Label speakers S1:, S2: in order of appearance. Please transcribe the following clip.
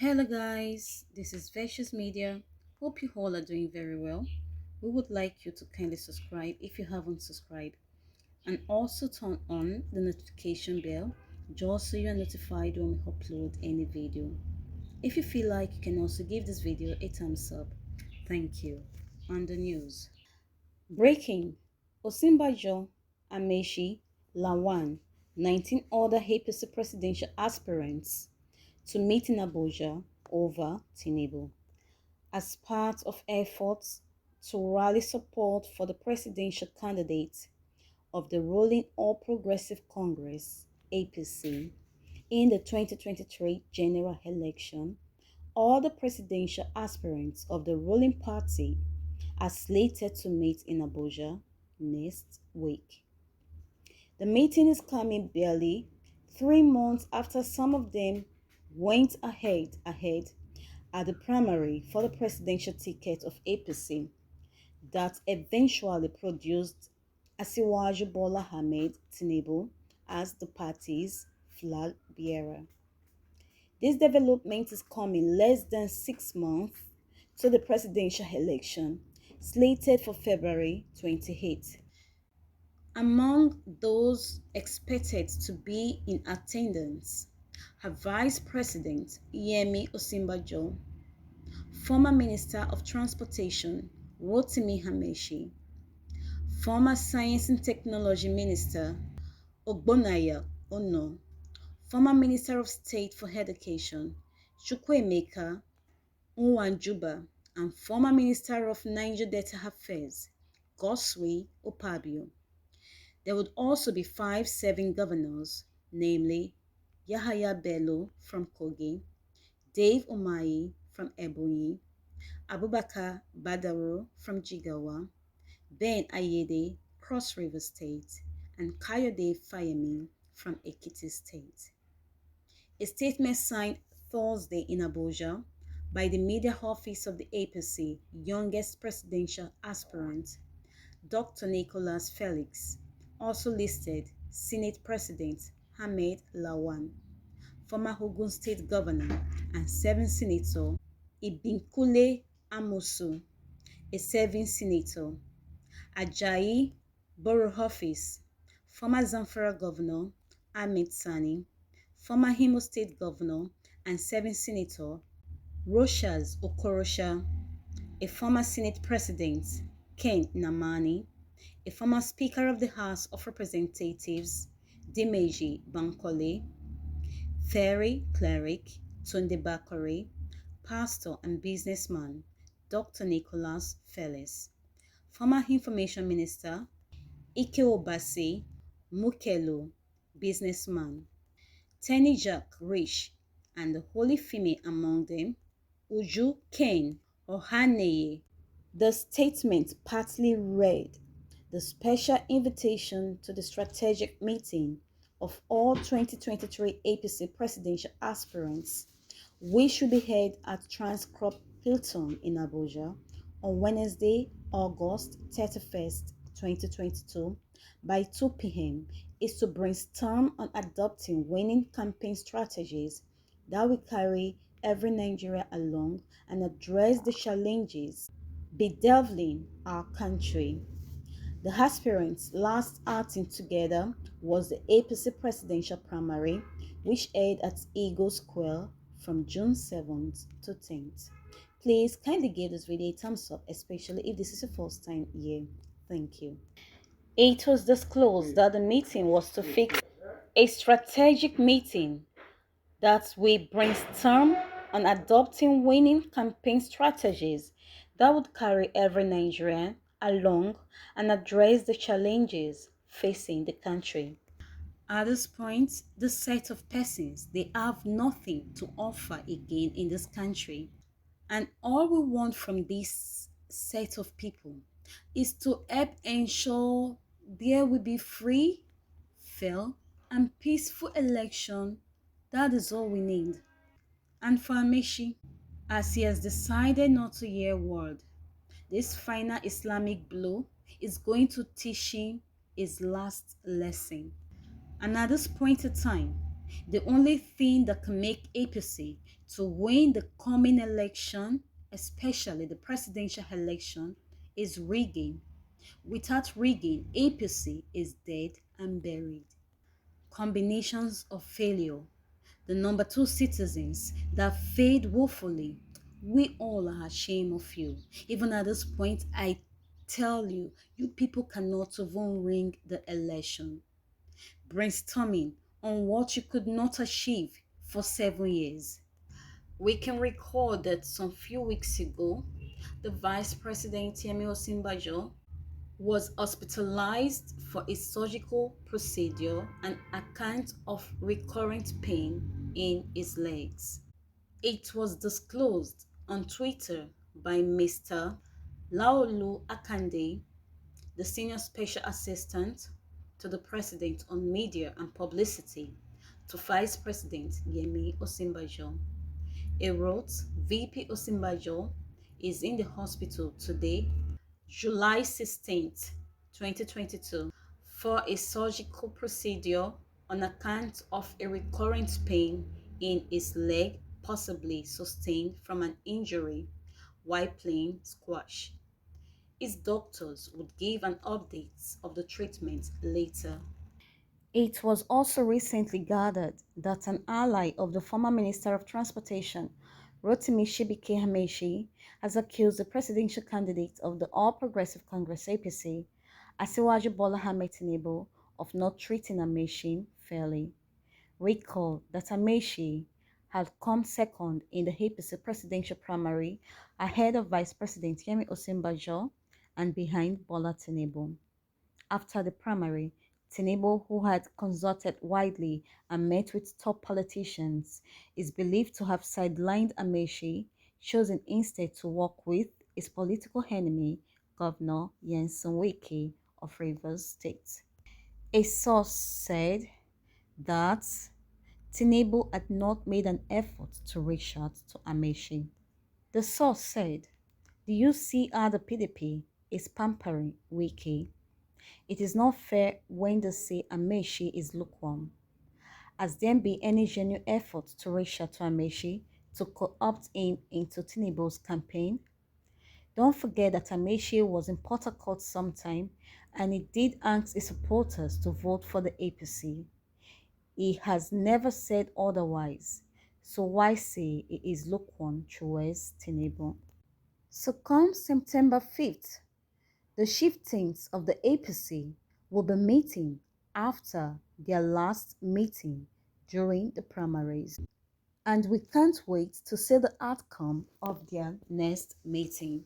S1: Hello guys, this is Vicious Media. Hope you all are doing very well. We would like you to kindly subscribe if you haven't subscribed and also turn on the notification bell just so you are notified when we upload any video. If you feel like you can also give this video a thumbs up. Thank you. On the news. Breaking Osinbajo, Ameachi Lawan, 19 other APC presidential aspirants to meet in Abuja over Tinubu as part of efforts to rally support for the presidential candidate of the ruling All Progressive Congress (APC) in the 2023 general election. All the presidential aspirants of the ruling party are slated to meet in Abuja next week. The meeting is coming barely 3 months after some of them went ahead at the primary for the presidential ticket of APC that eventually produced Asiwaju Bola Ahmed Tinubu as the party's flag bearer. This development is coming less than 6 months to the presidential election slated for February 28. Among those expected to be in attendance are Vice President Yemi Osinbajo, former Minister of Transportation Rotimi Amaechi, former Science and Technology Minister Ogbonnaya Ono, former Minister of State for Education Chukwuemeka Nwanjuba, and former Minister of Niger Delta Affairs Godswill Akpabio. There would also be 5 serving governors, namely Yahaya Bello from Kogi, Dave Umahi from Ebonyi, Abubakar Badaro from Jigawa, Ben Ayede, Cross River State, and Kayode Fayemi from Ekiti State. A statement signed Thursday in Abuja by the media office of the APC youngest presidential aspirant, Dr. Nicholas Felix, also listed Senate President Ameachi Lawan, former Ogun State Governor, and serving Senator Ibikunle Amosu, a serving senator, Ajayi Borough Office, former Zamfara Governor Ahmed Sani, former Imo State Governor and serving Senator Rochas Okorosha, a former Senate President Ken Namani, a former Speaker of the House of Representatives Dimeji Bankole, Ferry Cleric Tunde Bakare, pastor and businessman Dr. Nicholas Felix, former Information Minister Ike Obasi Mukelu, businessman, Tenny Jack Rich, and the holy female among them, Uju Kane Ohaneye. The statement partly read the special invitation to the strategic meeting of all 2023 APC presidential aspirants, which will be held at Transcorp Hilton in Abuja on Wednesday, August 31st, 2022 by 2 p.m. is to brainstorm on adopting winning campaign strategies that will carry every Nigerian along and address the challenges bedeviling our country. The aspirants' last outing together was the APC presidential primary, which held at Eagle Square from June 7th to 10th. Please kindly give this video a thumbs up, especially if this is your first time here. Thank you. It was disclosed that the meeting was to fix a strategic meeting that we brainstorm on adopting winning campaign strategies that would carry every Nigerian along and address the challenges facing the country. At this point, this set of persons, they have nothing to offer again in this country. And all we want from this set of people is to help ensure there will be free, fair, and peaceful election. That is all we need. And for Amechi, as he has decided not to hear a word, this final Islamic blow is going to teach him his last lesson. And at this point in time, The only thing that can make APC to win the coming election, especially the presidential election, is rigging. Without rigging, APC is dead and buried. Combinations of failure. The number two citizens that failed woefully. We all are ashamed of you. Even at this point, I tell you, you people cannot even ring the election. Brainstorming on what you could not achieve for 7 years. We can recall that some few weeks ago, the Vice President Yemi Osinbajo was hospitalized for a surgical procedure on account of recurrent pain in his legs. It was disclosed on Twitter by Mr. Laolu Akande, the Senior Special Assistant to the President on Media and Publicity to Vice President Yemi Osinbajo. He wrote, VP Osinbajo is in the hospital today, July 16th, 2022, for a surgical procedure on account of a recurrent pain in his leg, possibly sustained from an injury while playing squash. His doctors would give an update of the treatment later. It was also recently gathered that an ally of the former Minister of Transportation, Rotimi Shibike Hameshi, has accused the presidential candidate of the All Progressive Congress APC, Asiwaju Bola Ahmed Tinubu, of not treating Hameshi fairly. Recall that Hameshi had come second in the APC presidential primary ahead of Vice President Yemi Osinbajo and behind Bola Tinubu. After the primary, Tinubu, who had consulted widely and met with top politicians, is believed to have sidelined Amechi, choosing instead to work with his political enemy, Governor Nyesom Wike of Rivers State. A source said that Tinubu had not made an effort to reach out to Amechi. The source said, "Do you see how the PDP is pampering Wike? It is not fair when they say Amechi is lukewarm. Has there been any genuine effort to reach out to Amechi to co-opt him into Tinubu's campaign? Don't forget that Amechi was in Port Harcourt sometime and he did ask his supporters to vote for the APC. He has never said otherwise, so why say he is lukewarm towards Tinubu?" So come September 5th, the chieftains of the APC will be meeting after their last meeting during the primaries. And we can't wait to see the outcome of their next meeting.